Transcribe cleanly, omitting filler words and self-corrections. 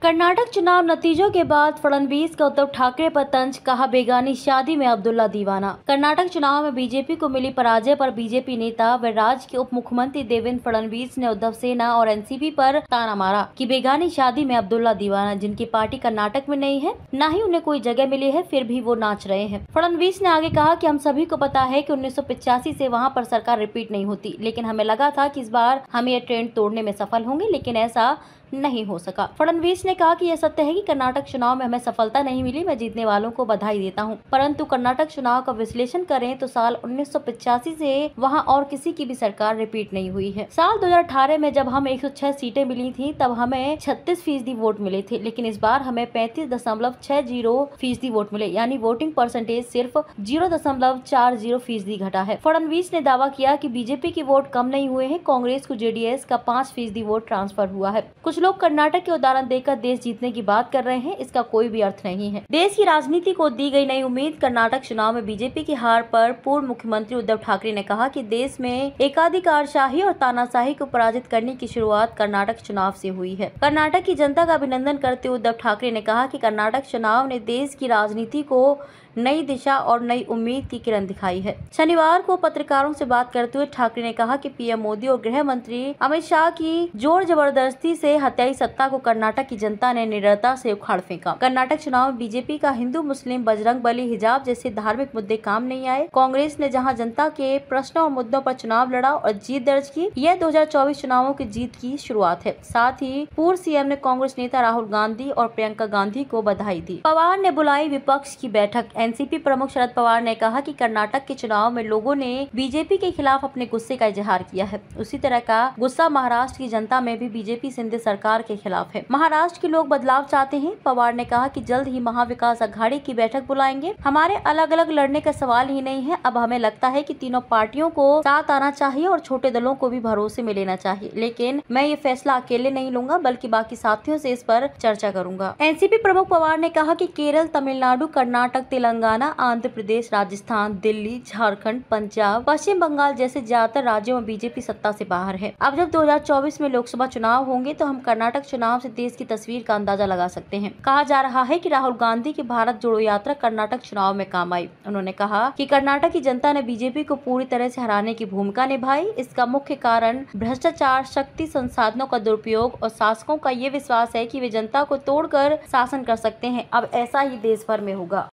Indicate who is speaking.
Speaker 1: कर्नाटक चुनाव नतीजों के बाद फडणवीस का उद्धव ठाकरे पर तंज, कहा बेगानी शादी में अब्दुल्ला दीवाना। कर्नाटक चुनाव में बीजेपी को मिली पराजय पर बीजेपी नेता व राज्य के उप मुख्यमंत्री देवेंद्र फडणवीस ने उद्धव सेना और एनसीपी पर ताना मारा कि बेगानी शादी में अब्दुल्ला दीवाना, जिनकी पार्टी कर्नाटक में नहीं है, न ही उन्हें कोई जगह मिली है, फिर भी वो नाच रहे हैं। फडणवीस ने आगे कहा कि हम सभी को पता है कि 1985 से वहाँ पर सरकार रिपीट नहीं होती, लेकिन हमें लगा था कि इस बार हम ये ट्रेंड तोड़ने में सफल होंगे, लेकिन ऐसा नहीं हो सका। फडणवीस ने कहा कि यह सत्य है कि कर्नाटक चुनाव में हमें सफलता नहीं मिली। मैं जीतने वालों को बधाई देता हूं, परंतु कर्नाटक चुनाव का विश्लेषण करें तो साल 1985 से वहां और किसी की भी सरकार रिपीट नहीं हुई है। साल 2018 में जब हम 106 सीटें मिली थी, तब हमें 36% वोट मिले थे, लेकिन इस बार हमें 35.60% वोट मिले, यानी वोटिंग परसेंटेज सिर्फ 0.40% घटा है। फडणवीस ने दावा किया कि बीजेपी के वोट कम नहीं हुए हैं, कांग्रेस को जेडीएस का 5% वोट ट्रांसफर हुआ है। कुछ लोग कर्नाटक के उदाहरण देकर देश जीतने की बात कर रहे हैं, इसका कोई भी अर्थ नहीं है। देश की राजनीति को दी गई नई उम्मीद। कर्नाटक चुनाव में बीजेपी की हार पर पूर्व मुख्यमंत्री उद्धव ठाकरे ने कहा कि देश में एकाधिकारशाही और तानाशाही को पराजित करने की शुरुआत कर्नाटक चुनाव से हुई है। कर्नाटक की जनता का अभिनंदन करते हुए उद्धव ठाकरे ने कहा कि कर्नाटक चुनाव ने देश की राजनीति को नई दिशा और नई उम्मीद की किरण दिखाई है। शनिवार को पत्रकारों से बात करते हुए ठाकरे ने कहा कि पीएम मोदी और गृह मंत्री अमित शाह की जोर जबरदस्ती से हत्याई सत्ता को कर्नाटक की जनता ने निडरता से उखाड़ फेंका। कर्नाटक चुनाव में बीजेपी का हिंदू मुस्लिम बजरंग बली हिजाब जैसे धार्मिक मुद्दे काम नहीं आए। कांग्रेस ने जहां जनता के प्रश्नों और मुद्दों पर चुनाव लड़ा और जीत दर्ज की, यह 2024 चुनावों की जीत की शुरुआत है। साथ ही पूर्व सीएम ने कांग्रेस नेता राहुल गांधी और प्रियंका गांधी को बधाई दी। पवार ने बुलाई विपक्ष की बैठक। एनसीपी प्रमुख शरद पवार ने कहा कि कर्नाटक के चुनाव में लोगों ने बीजेपी के खिलाफ अपने गुस्से का इजहार किया है। उसी तरह का गुस्सा महाराष्ट्र की जनता में भी बीजेपी शिंदे सरकार के खिलाफ है। महाराष्ट्र के लोग बदलाव चाहते हैं। पवार ने कहा कि जल्द ही महाविकास अघाड़ी की बैठक बुलाएंगे। हमारे अलग अलग लड़ने का सवाल ही नहीं है। अब हमें लगता है कि तीनों पार्टियों को साथ आना चाहिए और छोटे दलों को भी भरोसे में लेना चाहिए, लेकिन मैं ये फैसला अकेले नहीं लूंगा, बल्कि बाकी साथियों से इस पर चर्चा करूंगा। एनसीपी प्रमुख पवार ने कहा कि केरल, तमिलनाडु, कर्नाटक, तेलंगाना, आंध्र प्रदेश, राजस्थान, दिल्ली, झारखंड, पंजाब, पश्चिम बंगाल जैसे ज्यादातर राज्यों में बीजेपी सत्ता से बाहर है। अब जब 2024 में लोकसभा चुनाव होंगे तो हम कर्नाटक चुनाव से देश की तस्वीर का अंदाजा लगा सकते हैं। कहा जा रहा है कि राहुल गांधी की भारत जोड़ो यात्रा कर्नाटक चुनाव में काम आई। उन्होंने कहा कि कर्नाटक की जनता ने बीजेपी को पूरी तरह से हराने की भूमिका निभाई। इसका मुख्य कारण भ्रष्टाचार, शक्ति संसाधनों का दुरुपयोग और शासकों का ये विश्वास है कि वे जनता को तोड़कर शासन कर सकते हैं। अब ऐसा ही देश भर में होगा।